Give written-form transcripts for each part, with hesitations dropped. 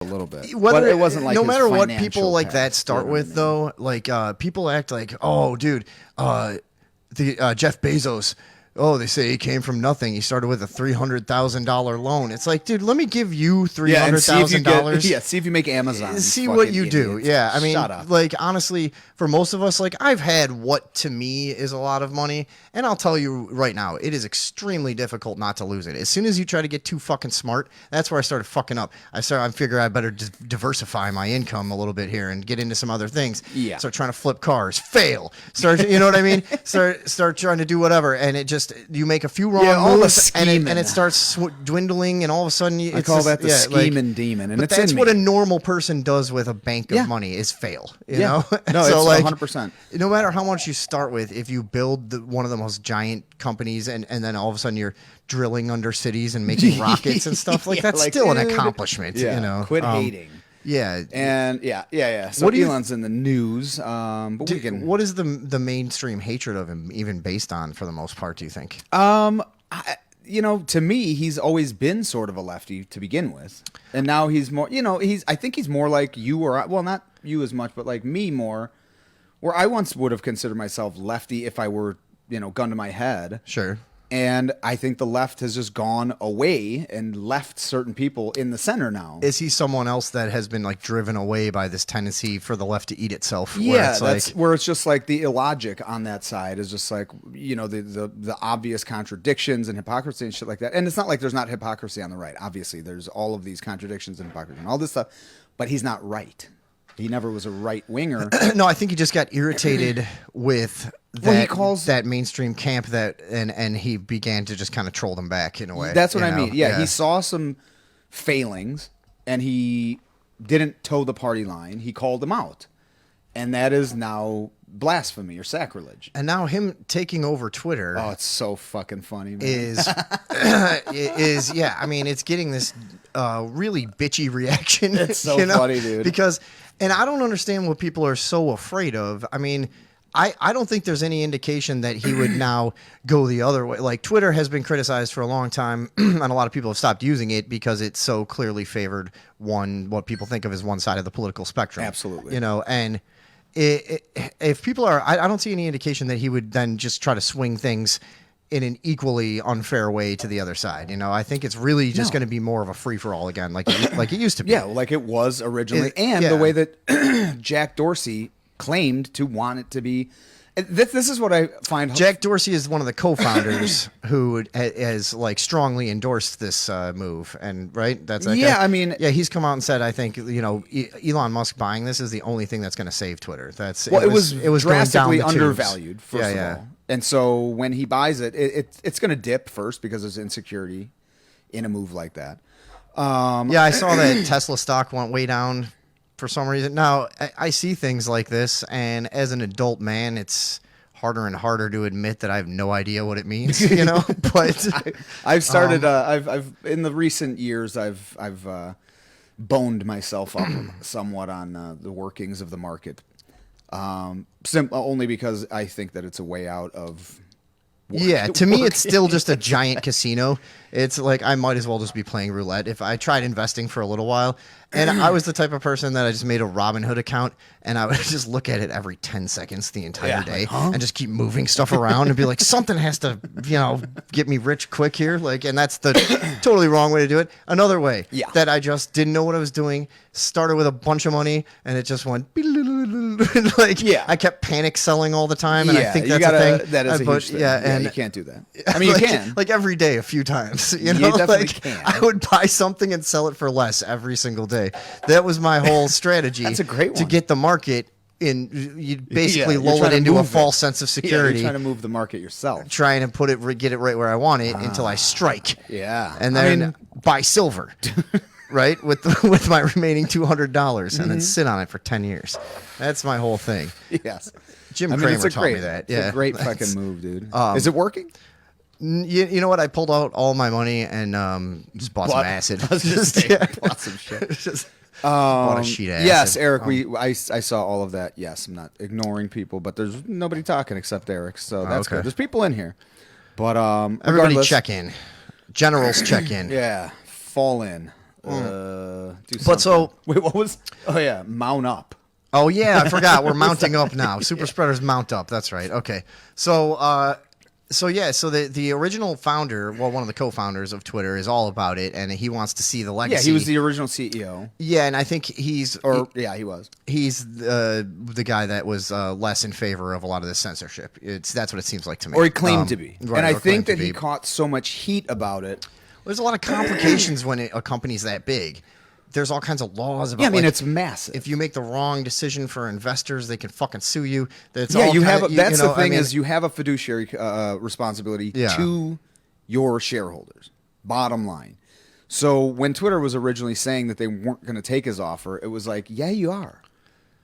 a little bit. Whether, but it wasn't like no his matter what financial people like path, that start with, though, like people act like, oh, dude, Jeff Bezos. Oh, they say he came from nothing. He started with a $300,000 loan. It's like, dude, let me give you $300,000. Yeah, see if you make Amazon. See what you do. Yeah, I mean, shut up. like, honestly, for most of us, like, I've had what to me is a lot of money, and I'll tell you right now, it is extremely difficult not to lose it. As soon as you try to get too fucking smart, that's where I started fucking up. I figure I better diversify my income a little bit here and get into some other things. Yeah. Start trying to flip cars, fail. Start, you know what I mean? Start trying to do whatever, and it just, you make a few wrong moves, and it starts dwindling, and all of a sudden, I call that the scheming demon, and but that's what a normal person does with a bank of money is fail. You know, no, so it's like 100%. No matter how much you start with, if you build one of the most giant companies, and then all of a sudden you're drilling under cities and making rockets and stuff like that's like, still an accomplishment. Yeah, you know, quit hating. Yeah, and yeah. So Elon's in the news. But what is the mainstream hatred of him even based on, for the most part? Do you think? To me, he's always been sort of a lefty to begin with, and now he's more. I think he's more like you or I. Well, not you as much, but like me more. Where I once would have considered myself lefty if I were, gun to my head. Sure. And I think the left has just gone away and left certain people in the center now. Is he someone else that has been like driven away by this tendency for the left to eat itself? Yeah, where it's just like the illogic on that side is just like, the obvious contradictions and hypocrisy and shit like that. And it's not like there's not hypocrisy on the right. Obviously, there's all of these contradictions and hypocrisy and all this stuff, but he's not right. He never was a right winger. No, I think he just got irritated with that mainstream camp and he began to just kind of troll them back in a way. That's what I mean. Yeah, he saw some failings and he didn't toe the party line. He called them out. And that is now blasphemy or sacrilege. And now him taking over Twitter. Oh, it's so fucking funny, man. Is yeah, I mean, it's getting this really bitchy reaction. It's so funny, dude. Because, and I don't understand what people are so afraid of. I mean, I don't think there's any indication that he would now go the other way. Like, Twitter has been criticized for a long time, and a lot of people have stopped using it because it so clearly favored what people think of as one side of the political spectrum. Absolutely. And if people are, I don't see any indication that he would then just try to swing things in an equally unfair way to the other side. I think it's really just going to be more of a free-for-all again, like it used to be. Yeah, like it was originally. The way that Jack Dorsey claimed to want it to be. This is what I find. Jack Dorsey is one of the co-founders who has like strongly endorsed this move, and right, that's that guy? I mean, yeah, he's come out and said, I think Elon Musk buying this is the only thing that's going to save Twitter. It was drastically undervalued. First of all, and so when he buys it, it's going to dip first because there's insecurity in a move like that. I saw that Tesla stock went way down for some reason. Now, I see things like this, and as an adult man, it's harder and harder to admit that I have no idea what it means, but I've started, I've in the recent years, I've boned myself up somewhat on the workings of the market. Only because I think that it's a way out of to me, it's still just a giant casino. It's like I might as well just be playing roulette. If I tried investing for a little while, and I was the type of person that I just made a Robinhood account, and I would just look at it every 10 seconds the entire day, and just keep moving stuff around and be like, something has to, get me rich quick here. Like, and that's the totally wrong way to do it. Another way that I just didn't know what I was doing, started with a bunch of money, and it just went like, I kept panic selling all the time, and I think that's a thing. That is a huge thing. And you can't do that. I mean, like, you can. Like every day, a few times. You definitely can. I would buy something and sell it for less every single day. That was my whole strategy. That's a great one. To get the market in. You basically lull it into a false sense of security. You're trying to move the market yourself. Trying to get it right where I want it until I strike. Yeah. And then buy silver. Right, with my remaining $200, and then sit on it for 10 years. That's my whole thing. Yes, Jim Cramer taught me that. It's a great fucking move, dude. Is it working? You know what? I pulled out all my money and just bought some acid. Bought some shit. Bought a sheet of acid. Yes, Eric. I saw all of that. Yes, I'm not ignoring people, but there's nobody talking except Eric, so that's good. There's people in here, but everybody check in. Generals check in. Yeah, fall in. Do But something. so- wait, what was? Oh yeah, mount up. Oh yeah, I forgot. We're mounting up now. Super spreaders mount up. That's right. Okay. So the original founder, well, one of the co-founders of Twitter, is all about it, and he wants to see the Yeah, legacy. he was the original CEO. Yeah, and I think he was. he's the guy that was less in favor of a lot of this censorship. That's what it seems like to me. Or he claimed to be. Right, and I or think claimed to that he be. caught so much heat about it. There's a lot of complications when a company's that big. There's all kinds of laws about. Yeah, I mean, like, it's massive. if you make the wrong decision for investors, they can fucking sue you. That's Yeah, all you kinda- have. That's you know, the thing I mean, is you have a fiduciary responsibility Yeah. to your shareholders. Bottom line. So when Twitter was originally saying that they weren't going to take his offer, it was like, yeah, you are.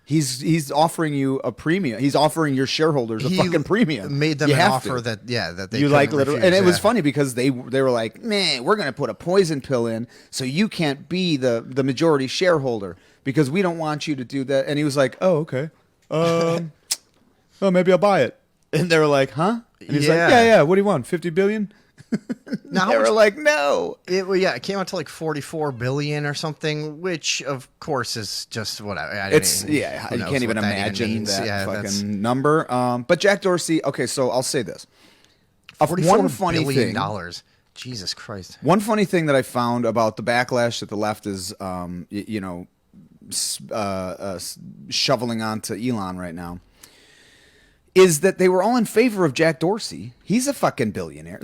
He's offering you a premium. He's offering your shareholders a he fucking premium. Made them You an have offer to. that they You couldn't like literally, refuse, and it was yeah. funny because they were like, man, we're going to put a poison pill in so you can't be the majority shareholder because we don't want you to do that. And he was like, oh, okay. Oh, maybe I'll buy it. And they were like, huh? And he's like, Yeah. yeah. What do you want? 50 billion? Now, They how were much- like, no. it came out to like 44 billion or something, which of course is just whatever. It's who you knows can't even what that imagine means. that Yeah, that's fucking number. But Jack Dorsey. Okay, so I'll say this. $44 One funny billion thing. dollars. Jesus Christ. One funny thing that I found about the backlash that the left is, shoveling onto Elon right now, is that they were all in favor of Jack Dorsey. He's a fucking billionaire.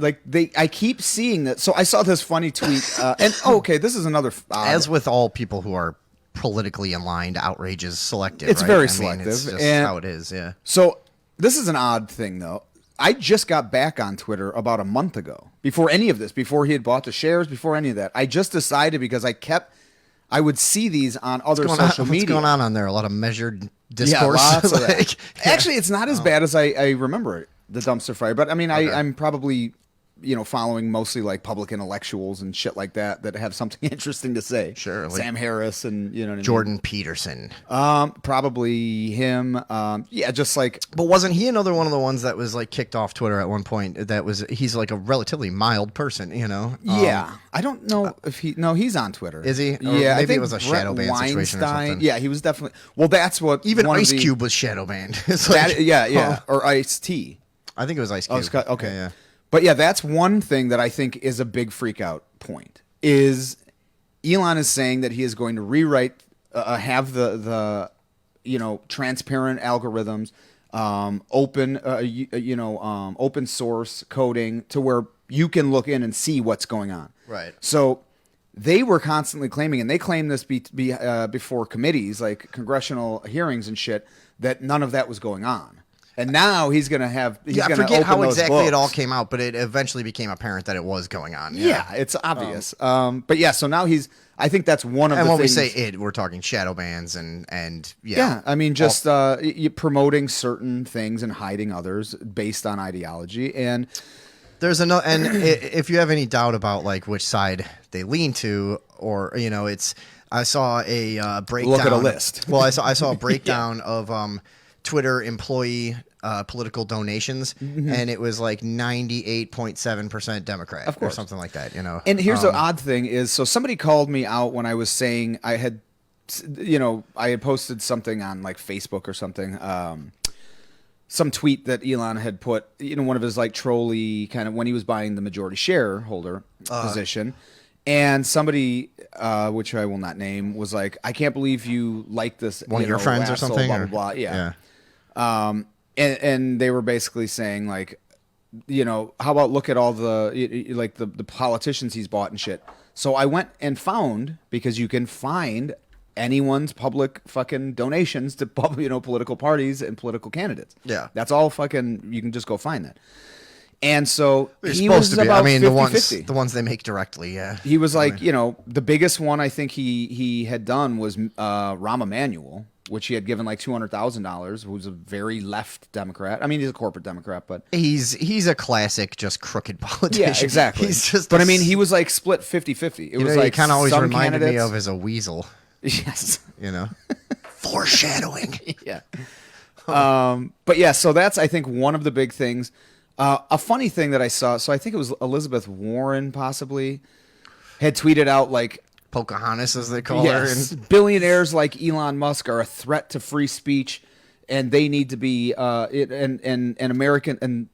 I keep seeing that. So I saw this funny tweet, this is another. As with all people who are politically aligned, outrage is selective. It's right? very I mean, selective, It's just and- how it is. Yeah. So this is an odd thing, though. I just got back on Twitter about a month ago, before any of this, before he had bought the shares, before any of that. I just decided because I would see these on other social media. What's going on there? A lot of measured discourse. Yeah, lots of that. Like, yeah. Actually, it's not as bad as I remember it, the dumpster fire. But I mean, I'm probably following mostly like public intellectuals and shit like that have something interesting to say. Sure, like Sam Harris and what I mean? Jordan Peterson. Probably him. Just like. But wasn't he another one of the ones that was like kicked off Twitter at one point? He's like a relatively mild person, Yeah, I don't know if he's on Twitter. Is he? Or Yeah, I maybe think it was a shadow ban situation or Weinstein- something. Yeah, he was definitely. Well, that's what Even one of Ice the- Cube was shadow banned. It's like, or Ice T. I think it was Ice Oh, Cube. Scott, okay. Yeah, yeah. But yeah, that's one thing that I think is a big freak out point. Is Elon is saying that he is going to rewrite, have the transparent algorithms, open source coding to where you can look in and see what's going on. Right. So they were constantly claiming, and they claimed this before committees like congressional hearings and shit, that none of that was going on. And now he's going to have. I forget how exactly it all came out, but it eventually became apparent that it was going on. Yeah, it's obvious. But yeah, so now he's. I think that's one of And the when things. we say it, we're talking shadow bans and Yeah, I mean, just promoting certain things and hiding others based on ideology. And there's another. And if you have any doubt about like which side they lean to, or it's. I saw a breakdown. Look at a list. Well, I saw a breakdown of Twitter employee political donations, and it was like 98.7% Democrat, Of course. or something like that. And here's the odd thing is, so somebody called me out when I was saying I had posted something on like Facebook or something, some tweet that Elon had put, one of his like trolley kind of when he was buying the majority shareholder position. And somebody, which I will not name, was like, I can't believe you like this. One of your friends or asshole, something? Blah, or- blah, blah. Yeah. And they were basically saying like, how about look at all the politicians he's bought and shit. So I went and found, because you can find anyone's public fucking donations to political parties and political candidates. Yeah. That's all fucking, you can just go find that. And so They're he supposed was to be. about I mean, 50-50. the ones they make directly. Yeah. He was like, the biggest one I think he had done was Rahm Emanuel, which he had given like $200,000, who's a very left Democrat. I mean, he's a corporate Democrat, but He's a classic, just crooked politician. yeah, exactly. He's just. But I mean, he was like split 50-50. It was like he kind of always some reminded me candidates- of as a weasel. Yes. Foreshadowing. Yeah. But yeah, so that's, I think, one of the big things. A funny thing that I saw, so I think it was Elizabeth Warren possibly had tweeted out like, Pocahontas, as they call Yes. her. And, Billionaires like Elon Musk are a threat to free speech, and they need to be and American and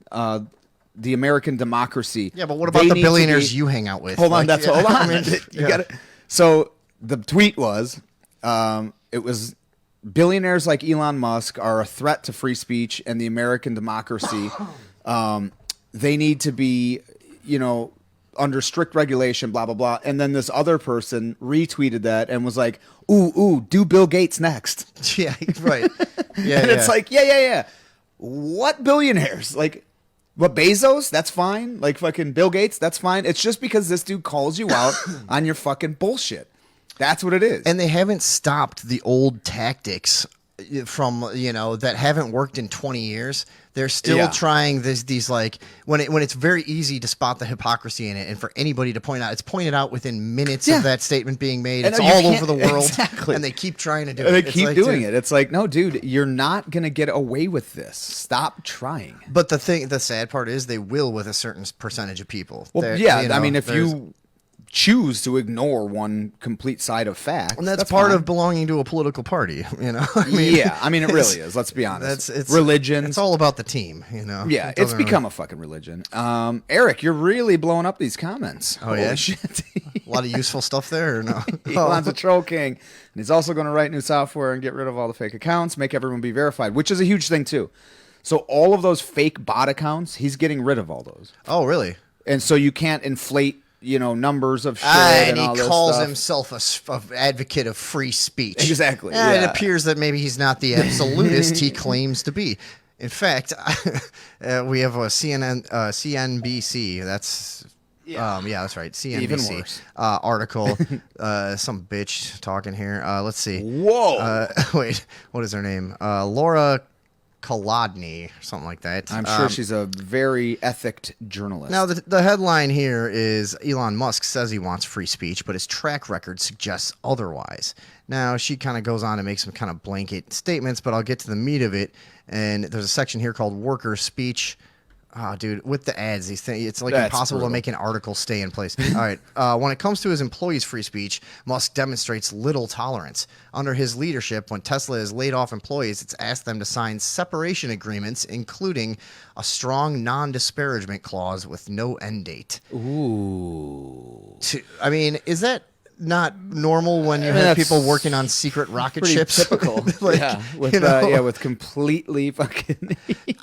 the American democracy. yeah, but what about They the need to billionaires be- you hang out with? Hold on, Like, hold on. I mean, You yeah. gotta, so the tweet was, it was billionaires like Elon Musk are a threat to free speech and the American democracy. They need to be, under strict regulation, blah, blah, blah. And then this other person retweeted that and was like, ooh, do Bill Gates next. Yeah, right. Yeah, And it's like, yeah. What billionaires? Like, what, Bezos? That's fine. Like, fucking Bill Gates? That's fine. It's just because this dude calls you out on your fucking bullshit. That's what it is. And they haven't stopped the old tactics from, that haven't worked in 20 years. They're still trying these like when it's very easy to spot the hypocrisy in it, and for anybody to point out, it's pointed out within minutes of that statement being made. And it's you all can't- over the world, exactly. and they keep trying to do And it. they It's keep like, doing dude, it. It's like, no, dude, you're not going to get away with this. Stop trying. But the sad part is they will with a certain percentage of people. Well, They're- yeah, you know, I mean, if there's- you choose to ignore one complete side of fact, and that's part fine. of belonging to a political party, I mean, Yeah, I mean, it really is. Let's be honest. It's religion. It's all about the team, Yeah, It it's doesn't become a fucking religion. Eric, you're really blowing up these comments. Oh, yeah? Holy shit. a lot of useful stuff there, or no? Elon's a troll king, and he's also going to write new software and get rid of all the fake accounts, make everyone be verified, which is a huge thing too. So all of those fake bot accounts, he's getting rid of all those, Oh, really? and so you can't inflate, numbers of shit And all he this calls stuff. himself a advocate of free speech. Exactly, It yeah. appears that maybe he's not the absolutist he claims to be. In fact, we have a CNBC. That's that's right. CNBC Even worse. article. Some bitch talking here. Let's see. Whoa. Wait, what is her name? Laura Kolodny, something like that. I'm sure she's a very ethicked journalist. Now, the headline here is Elon Musk says he wants free speech, but his track record suggests otherwise. Now, she kind of goes on to make some kind of blanket statements, but I'll get to the meat of it. And there's a section here called worker speech. Oh, dude, with the ads, these things, it's like That's impossible brutal. to make an article stay in place. All right. When it comes to his employees' free speech, Musk demonstrates little tolerance. Under his leadership, when Tesla has laid off employees, it's asked them to sign separation agreements, including a strong non-disparagement clause with no end date. Ooh. I mean, is that not normal when you mean, have that's people working on secret rocket Pretty ships? typical. Like, yeah. With, you know? with completely fucking.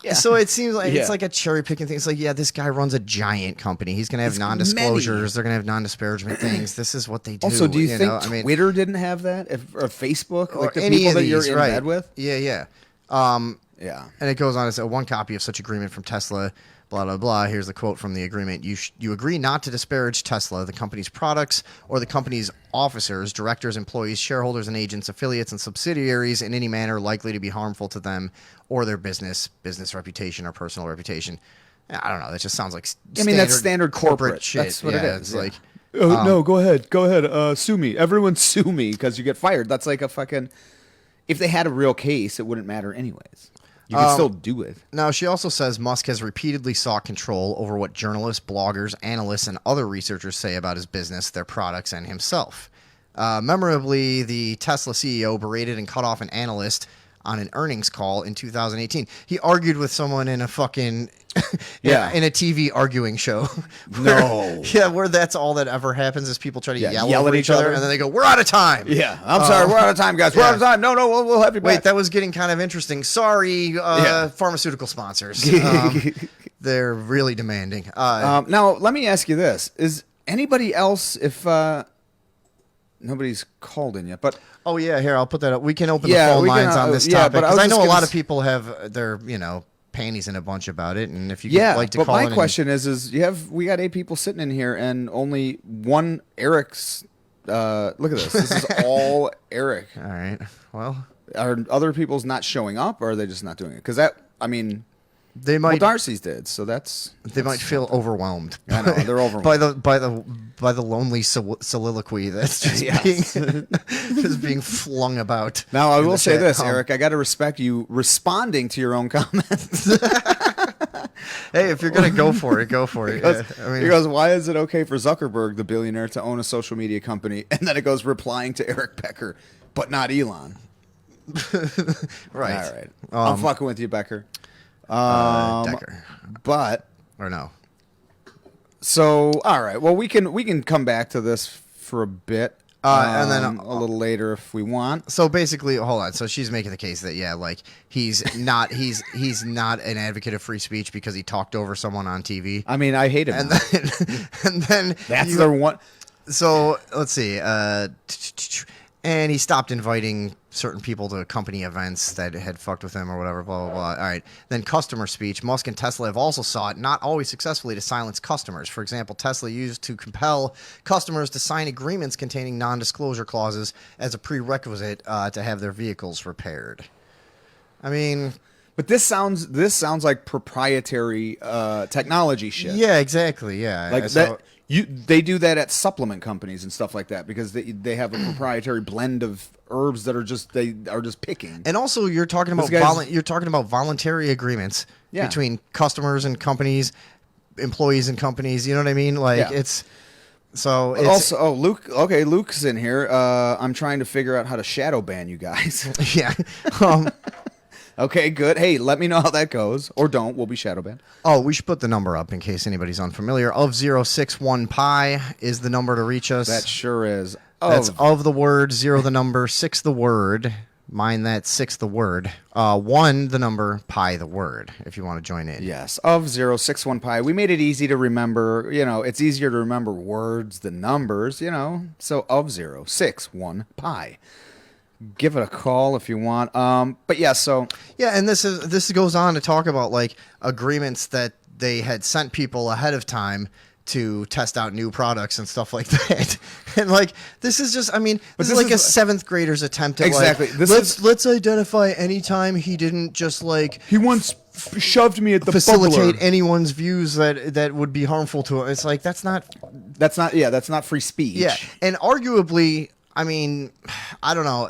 Yeah. So it seems like Yeah. it's like a cherry picking thing. It's like, yeah, this guy runs a giant company. He's going to have It's non-disclosures. many. They're going to have non-disparagement things. This is what they do. Also, do you think know? I mean, Twitter didn't have that? Or Facebook? or Like the any people of that you're these, in right. bed with? Yeah, yeah. Yeah. And it goes on to say one copy of such agreement from Tesla, blah, blah, blah. Here's the quote from the agreement. You agree not to disparage Tesla, the company's products, or the company's officers, directors, employees, shareholders, and agents, affiliates, and subsidiaries in any manner likely to be harmful to them or their business reputation, or personal reputation. I don't know. That just sounds like That's standard corporate shit. That's what yeah, it is. It's yeah. like, No, go ahead. Sue me. Everyone sue me because you get fired. That's like a fucking. If they had a real case, it wouldn't matter anyways. You can still do it. Now, she also says Musk has repeatedly sought control over what journalists, bloggers, analysts, and other researchers say about his business, their products, and himself. Memorably, the Tesla CEO berated and cut off an analyst on an earnings call in 2018. He argued with someone in a fucking in a TV arguing show. No. Where that's all that ever happens is people try to yell yell over at each each other, other. and then they go, "We're out of time." Yeah, I'm sorry. We're out of time, guys. We're out of time. No, we'll have you back. Wait, that was getting kind of interesting. Sorry, pharmaceutical sponsors. They're really demanding. Now, let me ask you this: is anybody else, if nobody's called in yet, but Oh yeah, here I'll put that up. We can open Yeah, the phone we can, lines on this yeah, topic but I because was I know just a gonna lot of s- people have their panties in a bunch about it, and if you yeah, would like to but call my in question is we got 8 people sitting in here and only one Eric's. Look at this. This is all Eric. all right, well, Are other people's not showing up, or are they just not doing it? Because they well, might Darcy's did, so that's feel overwhelmed. I know, they're overwhelmed. by the lonely soliloquy that's just Yes. being just being flung about. Now, I in will the say chat. this, Eric. I got to respect you responding to your own comments. Hey, if you're gonna go for it, go for it. He goes, why is it okay for Zuckerberg, the billionaire, to own a social media company? And then it goes replying to Eric Becker, but not Elon. Right. All right. I'm fucking with you, Becker. Decker. But Or no. so all right. Well, we can come back to this for a bit. And then a little later if we want. So basically, hold on. So she's making the case that like he's not an advocate of free speech because he talked over someone on TV. I mean, I hate him. And then That's their one. So let's see. And he stopped inviting certain people to company events that had fucked with him or whatever, blah, blah, blah. All right. Then customer speech. Musk and Tesla have also sought, not always successfully, to silence customers. For example, Tesla used to compel customers to sign agreements containing non-disclosure clauses as a prerequisite to have their vehicles repaired. I mean... But this sounds like proprietary technology shit. Yeah, exactly. Yeah. Like that. They do that at supplement companies and stuff like that because they have a proprietary blend of herbs that are just picking. And also, you're talking about voluntary agreements between customers and companies, employees and companies. You know what I mean? Like it's so. It's, also, Luke. Okay, Luke's in here. I'm trying to figure out how to shadow ban you guys. Yeah. Okay, good. Hey, let me know how that goes. Or don't. We'll be shadow banned. Oh, we should put the number up in case anybody's unfamiliar. Of 061 pi is the number to reach us. That sure is. That's of the word, 0 the number, 6 the word. Mind that, 6 the word. 1 the number, pi the word, if you want to join in. Yes, of 061 pi. We made it easy to remember. You know, it's easier to remember words than numbers, you know. So of 061 pi. Give it a call if you want. But yeah, so yeah, and this goes on to talk about like agreements that they had sent people ahead of time to test out new products and stuff like that. And like this is just, I mean, this is like a 7th grader's attempt at exactly. Like, let's identify any time he didn't just like he once shoved me at the facilitate bubbler. Anyone's views that would be harmful to him. It's like that's not free speech. Yeah, and arguably. I mean, I don't know.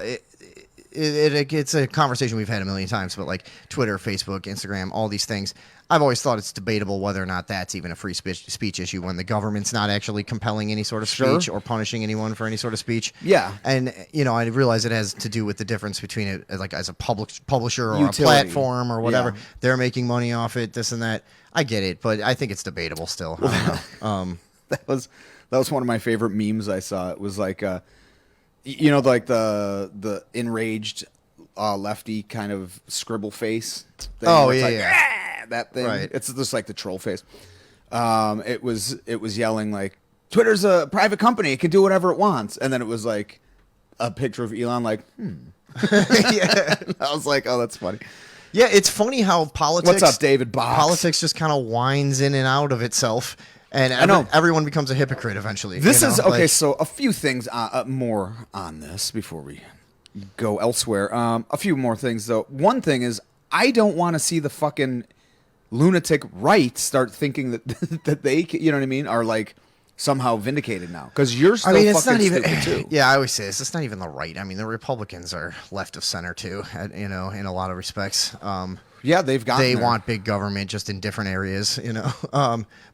It's a conversation we've had a million times, but like Twitter, Facebook, Instagram, all these things. I've always thought it's debatable whether or not that's even a free speech issue when the government's not actually compelling any sort of speech or punishing anyone for any sort of speech. Yeah. And, you know, I realize it has to do with the difference between it, like as a publisher or utility. A platform or whatever. Yeah. They're making money off it, this and that. I get it, but I think it's debatable still. I don't know. That was one of my favorite memes I saw. It was like... you know, like the enraged lefty kind of scribble face thing. Oh, it's yeah, like, yeah. That thing. Right. It's just like the troll face. It was yelling like, Twitter's a private company. It can do whatever it wants. And then it was like a picture of Elon like, Yeah. I was like, oh, that's funny. Yeah, it's funny how politics... What's up, David Box? Politics just kind of winds in and out of itself. And everyone becomes a hypocrite eventually. This is okay. So a few things more on this before we go elsewhere. A few more things though. One thing is I don't want to see the fucking lunatic right start thinking that that they, you know what I mean, are like somehow vindicated now because you're still it's fucking not even, stupid too. Yeah, I always say this. It's not even the right. I mean, the Republicans are left of center too. You know, in a lot of respects. Yeah, they've got. They want big government just in different areas, you know.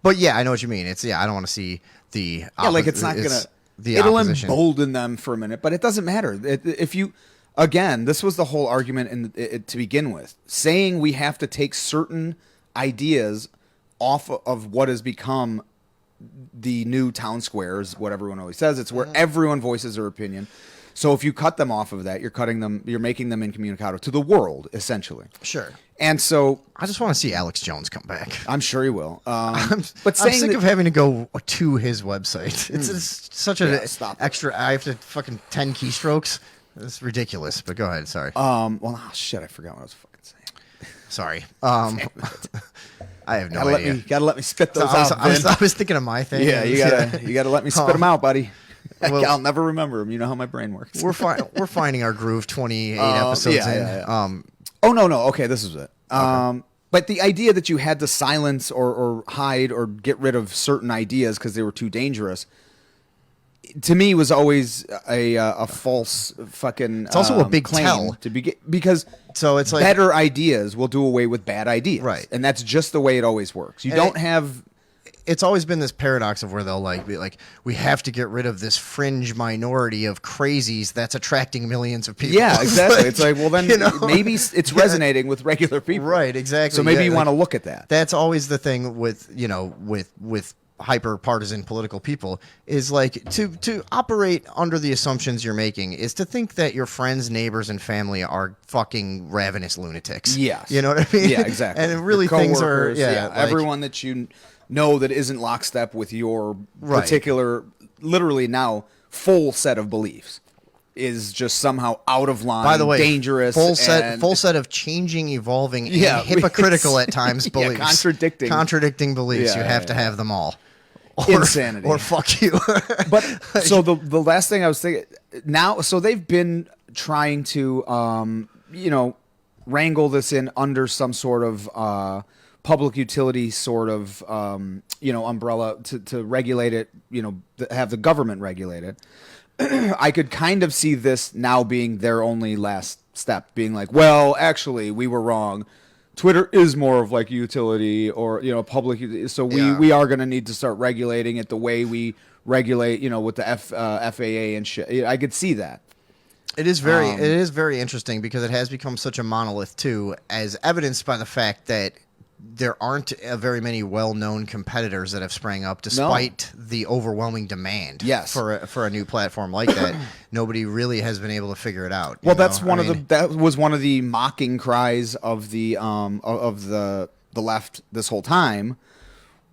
But yeah, I know what you mean. It's I don't want to see the like it's not gonna. It'll embolden them for a minute, but it doesn't matter if you. Again, this was the whole argument to begin with, saying we have to take certain ideas off of what has become the new town squares. What everyone always says, it's where everyone voices their opinion. So if you cut them off of that, you're making them incommunicado to the world, essentially. Sure. And so I just want to see Alex Jones come back. I'm sure he will. I'm sick of having to go to his website. It's such an extra. I have to fucking 10 keystrokes. It's ridiculous. But go ahead. Sorry. Shit. I forgot what I was fucking saying. Sorry. I have no idea. Gotta let me spit those out. I was thinking of my thing. Yeah, you gotta let me spit them out, buddy. Well, I'll never remember them. You know how my brain works. We're finding our groove 28 episodes in. Yeah. Oh, no. Okay, this is it. Okay. But the idea that you had to silence or hide or get rid of certain ideas because they were too dangerous, to me was always a false fucking. It's also a big claim tell. to be, because So it's like better ideas will do away with bad ideas, Right. And that's just the way it always works. You don't have. it's always been this paradox of where they'll like be like, we have to get rid of this fringe minority of crazies that's attracting millions of people. Yeah, exactly. It's like, well, then maybe it's Yeah. resonating with regular people, Right, exactly. So maybe Yeah, you like, want to look at that. That's always the thing with with hyper partisan political people is like to operate under the assumptions you're making is to think that your friends, neighbors, and family are fucking ravenous lunatics. Yes, you know what I mean. Yeah, exactly. And really, Your things are coworkers, like, everyone that you know that isn't lockstep with your Right. particular, literally now full set of beliefs is just somehow out of line. By the way, dangerous. full and set of changing, evolving, Yeah, and hypocritical at times yeah, beliefs, contradicting beliefs. Yeah, You have yeah, to yeah. have them all. Insanity. Or fuck you. But so the last thing I was thinking now, so they've been trying to, wrangle this in under some sort of public utility sort of, umbrella to regulate it, have the government regulate it. I could kind of see this now being their only last step, being like, well, actually, we were wrong. Twitter is more of like utility or public, so we are going to need to start regulating it the way we regulate, with the FAA and shit. I could see that. It is very interesting because it has become such a monolith too, as evidenced by the fact that there aren't very many well-known competitors that have sprang up despite the overwhelming demand Yes. for a new platform like that. Nobody really has been able to figure it out. Well, that's that was one of the mocking cries of the left this whole time.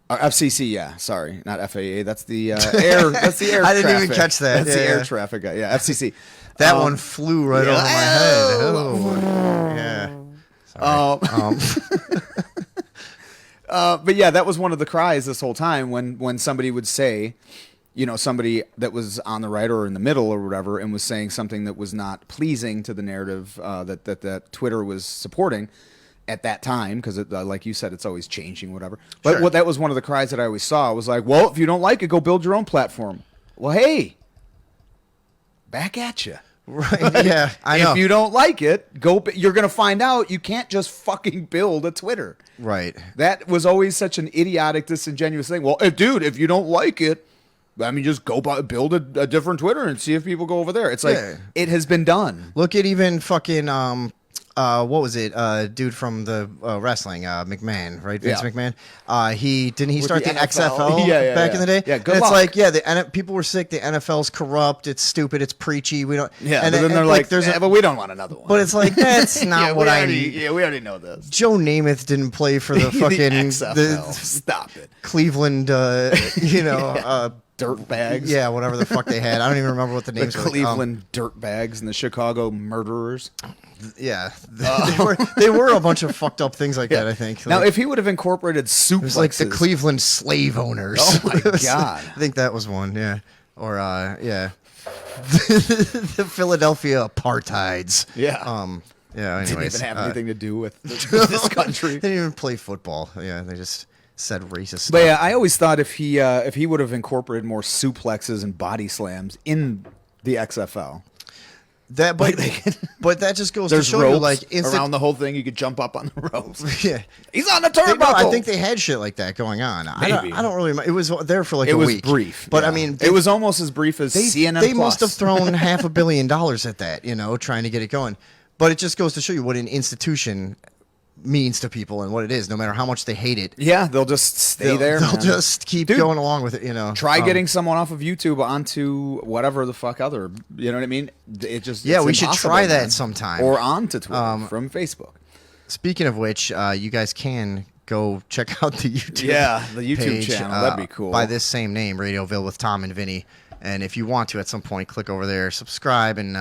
FCC, yeah, sorry, not FAA. That's the air. That's the air. I didn't even traffic. catch that. That's the Yeah. air traffic guy. Yeah, FCC. That one flew right over my head. Oh. Oh, yeah. Sorry. But yeah, that was one of the cries this whole time when somebody would say, somebody that was on the right or in the middle or whatever, and was saying something that was not pleasing to the narrative that Twitter was supporting at that time, because like you said, it's always changing, whatever. But Sure. what that was one of the cries that I always saw was like, well, if you don't like it, go build your own platform. Well, hey, back at you. Right? Yeah, I know. If you don't like it, you're going to find out you can't just fucking build a Twitter. Right. That was always such an idiotic, disingenuous thing. Well, if you don't like it, just go build a different Twitter and see if people go over there. It's like, it has been done. Look at even fucking what was it? Dude from the wrestling, McMahon, right? Vince Yeah. McMahon. He start the the NFL. XFL back in the day. Yeah, good and luck. it's like, people were sick. The NFL's corrupt. It's stupid. It's preachy. We don't. Yeah, and but then they're like, there's but we don't want another one. But it's like that's not what I need. Yeah, we already know this. Joe Namath didn't play for the fucking XFL. Stop it. Cleveland, Dirt bags. yeah, whatever the fuck they had. I don't even remember what the The names were. Cleveland dirt bags and the Chicago murderers. Yeah, they were a bunch of fucked up things like that. I think. Now, Like, if he would have incorporated suplexes, it was like the Cleveland slave owners. Oh my It was- God. I think that was one. Yeah, or the Philadelphia apartheids. Yeah. Yeah. didn't Anyways, even have anything to do with this country. They didn't even play football. Yeah, they just said racist stuff. But yeah, I always thought if he would have incorporated more suplexes and body slams in the XFL. That, but that just goes to There's show ropes you, like, around the whole thing. You could jump up on the ropes. Yeah, He's on the no, turnbuckle. I think they had shit like that going on. Maybe. I don't really. It was there for like it a was week. brief, but yeah. I mean, it was almost as brief as they, CNN. They Plus. must have thrown $500 million at that, trying to get it going. But it just goes to show you what an institution means to people and what it is, no matter how much they hate it. Yeah, they'll just stay there. They'll man. just keep Dude, going along with it. Try getting someone off of YouTube onto whatever the fuck other. You know what I mean? It just Yeah, it's we should impossible, try that man. sometime. Or onto Twitter from Facebook. Speaking of which, you guys can go check out the YouTube. Yeah, the YouTube page, channel. That'd be cool. By this same name, Radioville with Tom and Vinny. And if you want to, at some point, click over there, subscribe, and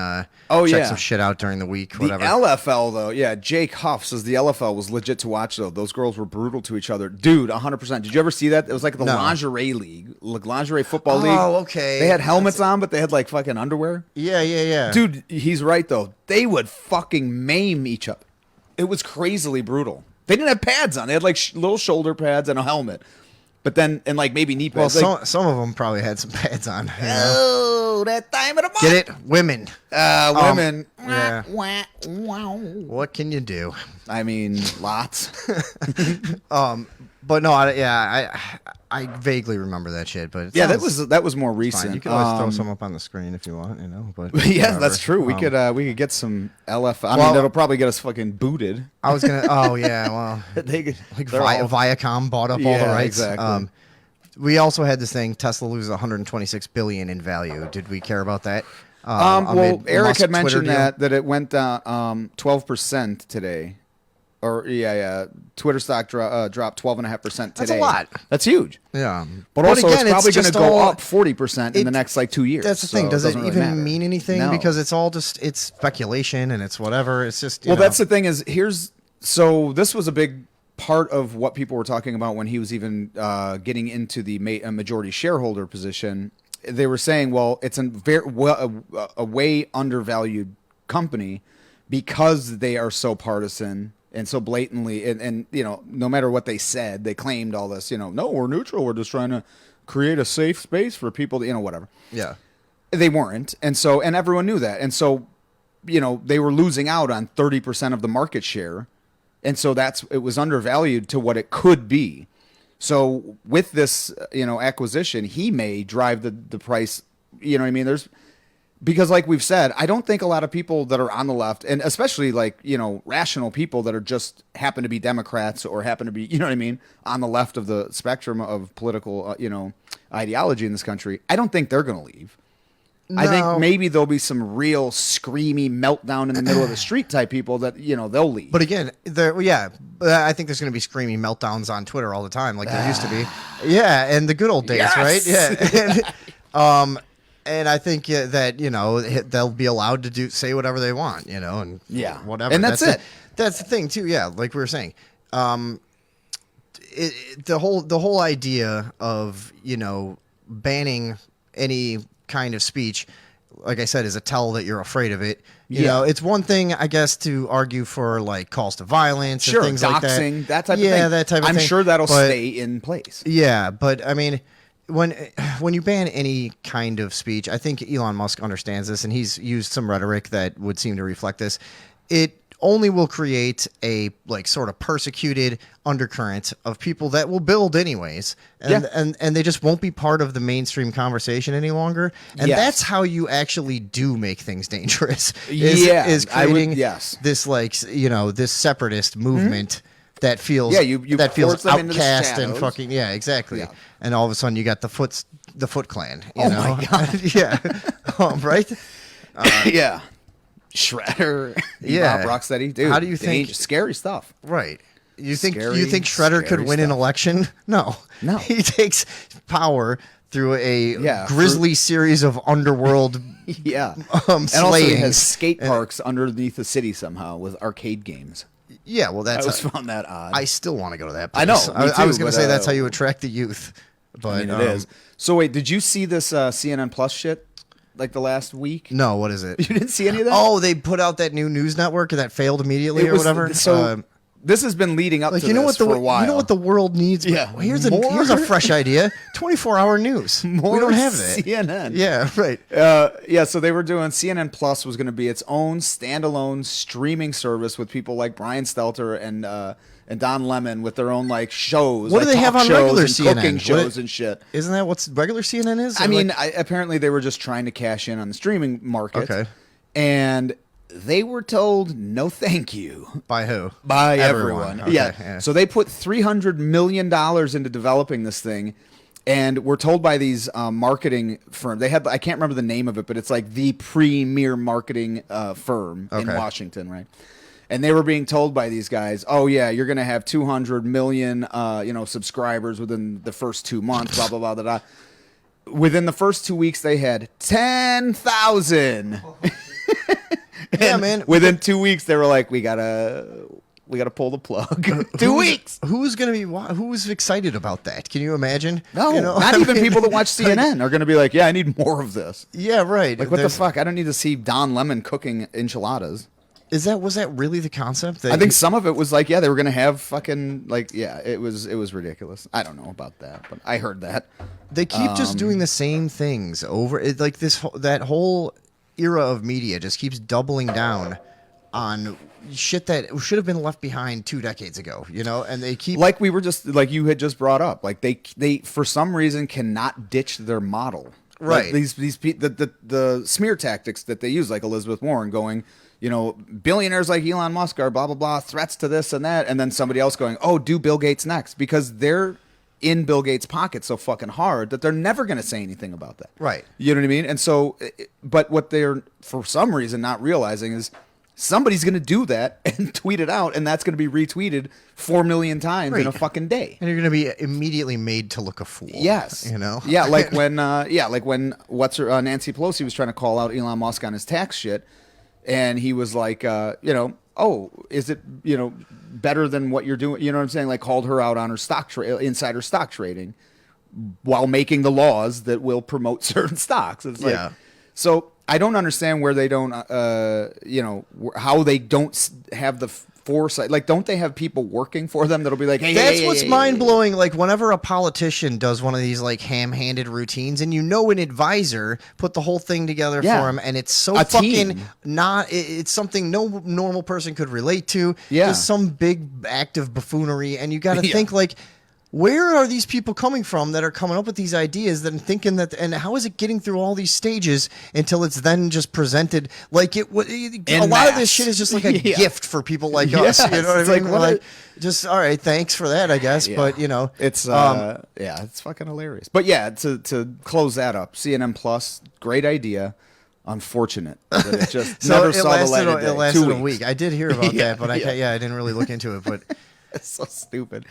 check some shit out during the week, whatever. The LFL, though, yeah, Jake Huff says the LFL was legit to watch, though. Those girls were brutal to each other. Dude, 100%. Did you ever see that? It was like the lingerie league, like lingerie football league. Oh, okay. They had helmets on, but they had like fucking underwear. Yeah. Dude, he's right, though. They would fucking maim each other. It was crazily brutal. They didn't have pads on. They had like little shoulder pads and a helmet. But then, and like maybe knee Well, pads. some of them probably had some pads on. You know? Oh, that time of the month. Get it? Women. Women. Yeah. Wah, wah, wah. What can you do? I mean, lots. But no, I vaguely remember that shit. But Yeah, that was more recent. fine. You can always throw some up on the screen if you want, you know. But Yeah, whatever. that's true. We could get some LF. I Well- mean, that'll probably get us fucking booted. I was gonna. Oh yeah, well, They could, like they're all- Viacom bought up all the Yeah, rights. exactly. We also had this thing: Tesla loses 126 billion in value. Did we care about that? well, amid Eric Musk had Twitter mentioned deal? that it went down 12% today. Or Twitter stock dropped 12.5% today. That's a lot. That's huge. Yeah, But also, again, it's probably going to just go all- up 40% in the next like 2 years. That's the so thing. Does it doesn't even really matter. mean anything? No. Because it's all just it's speculation and it's whatever. It's just Well, that's the thing is so this was a big part of what people were talking about when he was even getting into the majority shareholder position. They were saying, well, it's a way undervalued company because they are so partisan and so blatantly, and you know, no matter what they said, they claimed all this, you know, no, we're neutral. We're just trying to create a safe space for people to, you know, whatever. yeah. They weren't. And everyone knew that. And so, you know, they were losing out on 30% of the market share. And so it was undervalued to what it could be. So with this, you know, acquisition, he may drive the price, you know what I mean? Because like we've said, I don't think a lot of people that are on the left, and especially like, you know, rational people that are just happen to be Democrats or happen to be, you know what I mean, on the left of the spectrum of political, you know, ideology in this country, I don't think they're going to leave. I think No. maybe there'll be some real screamy meltdown in the middle of the street type people that, you know, they'll leave. But again, I think there's going to be screaming meltdowns on Twitter all the time, like there used to be. Yeah, and the good old days, Yes! right? Yeah. And I think that you know they'll be allowed to say whatever they want, you know, and Yeah. whatever. And that's it. That's the thing too. Yeah, like we were saying, the whole idea of you know banning any kind of speech, like I said, is a tell that you're afraid of it. You know, it's one thing, I guess, to argue for like calls to violence sure, and things like that. doxing, that type of thing. Yeah, that type of I'm thing. sure that'll But- stay in place. Yeah, but I mean, when you ban any kind of speech, I think Elon Musk understands this, and he's used some rhetoric that would seem to reflect this. It only will create a like sort of persecuted undercurrent of people that will build anyways, and they just won't be part of the mainstream conversation any longer. And Yes. that's how you actually do make things dangerous. Yeah, is I would- creating yes. this like you know this separatist movement. That feels Yeah, you that feels force them into the outcast and shadows. fucking exactly. Yeah. And all of a sudden you got the Foot Clan. You Oh know? my God. Yeah, right. Yeah. Shredder. Yeah. Bob Rocksteady. Dude, How do you think- scary stuff. Right. You think Scary, you think Shredder could scary win an stuff. election? No. No. He takes power through a Yeah, grisly series of underworld Yeah. And also he slayings. has skate parks underneath the city somehow with arcade games. Yeah, well I that's always found that odd. I still want to go to that place. I know, me I was too, going but, to say that's how you attract the youth. But I mean, it is. So wait, did you see this CNN Plus shit like the last week? No, what is it? You didn't see any of that? Oh, they put out that new news network that failed immediately It or was- whatever. So this has been leading up like to you know this what the for a while. you know what the world needs. Yeah, here's more- a fresh idea. 24-hour news. More we don't have that. CNN. Yeah, right. Yeah, so they were doing CNN Plus was going to be its own standalone streaming service with people like Brian Stelter and Don Lemon with their own like shows. What do like they have talk on shows regular and CNN? Cooking What shows it- and shit. Isn't that what regular CNN is? I Or mean, like- apparently they were just trying to cash in on the streaming market. Okay. And they were told no, thank you. by who? By everyone. Okay, yeah. So they put $300 million into developing this thing. And we're told by these marketing firms, I can't remember the name of it, but it's like the premier marketing firm in Okay. Washington, right? And they were being told by these guys, oh yeah, you're going to have 200 million, subscribers within the first 2 months, blah, blah, blah, blah, blah. Within the first 2 weeks, they had 10,000. Yeah, And man. Within 2 weeks, they were like, we gotta pull the plug. 2 weeks. Who's gonna be? Who's excited about that? Can you imagine? No, You know, not I even mean, people that watch CNN are going to be like, yeah, I need more of this. Yeah, right. Like, what the There's- fuck? I don't need to see Don Lemon cooking enchiladas. Was that really the concept? I think some of it was like, yeah, they were gonna have fucking like, yeah, it was ridiculous. I don't know about that, but I heard that. They keep just doing the same things over. Like that whole era of media just keeps doubling down on shit that should have been left behind 2 decades ago. You know, and they keep like you had just brought up, like they for some reason cannot ditch their model. Right. Like the smear tactics that they use, like Elizabeth Warren going, you know, billionaires like Elon Musk are blah, blah, blah, threats to this and that. And then somebody else going, oh, do Bill Gates next. Because they're in Bill Gates' pocket so fucking hard that they're never going to say anything about that. Right. You know what I mean? And so, but what they're, for some reason, not realizing is somebody's going to do that and tweet it out. And that's going to be retweeted 4 million times in a fucking day. And you're going to be immediately made to look a fool. Yes. You know? Yeah. Like when, Nancy Pelosi was trying to call out Elon Musk on his tax shit. And he was like, you know, oh, is it, you know, better than what you're doing? You know what I'm saying? Like called her out on her insider stock trading while making the laws that will promote certain stocks. It's like, so I don't understand where they don't, you know, how they don't have the foresight. Like, don't they have people working for them that'll be like, hey, that's what's mind blowing. Like, whenever a politician does one of these like ham-handed routines, and you know an advisor put the whole thing together for him, and it's so fucking not. It's something no normal person could relate to. Yeah, just some big act of buffoonery, and you got to think like, where are these people coming from that are coming up with these ideas that are thinking that, and how is it getting through all these stages until it's then just presented like it? A lot of this shit is just like a gift for people like us. You know what I mean? Like, just all right, thanks for that, I guess. But you know, it's it's fucking hilarious. But yeah, to close that up, CNN Plus, great idea. Unfortunate that it just never saw the light of day. It lasted a week. I did hear about that, but I didn't really look into it. But it's so stupid.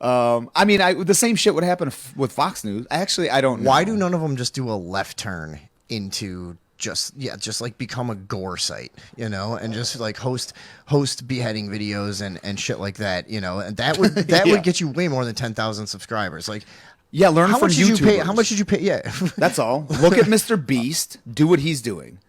I mean, the same shit would happen with Fox News. Actually, I don't know. Why do none of them just do a left turn into just like become a gore site, you know, and just like host beheading videos and shit like that, you know, and that would would get you way more than 10,000 subscribers. Like, learn from YouTubers. How much did you pay? Yeah, that's all. Look at Mr. Beast. Do what he's doing.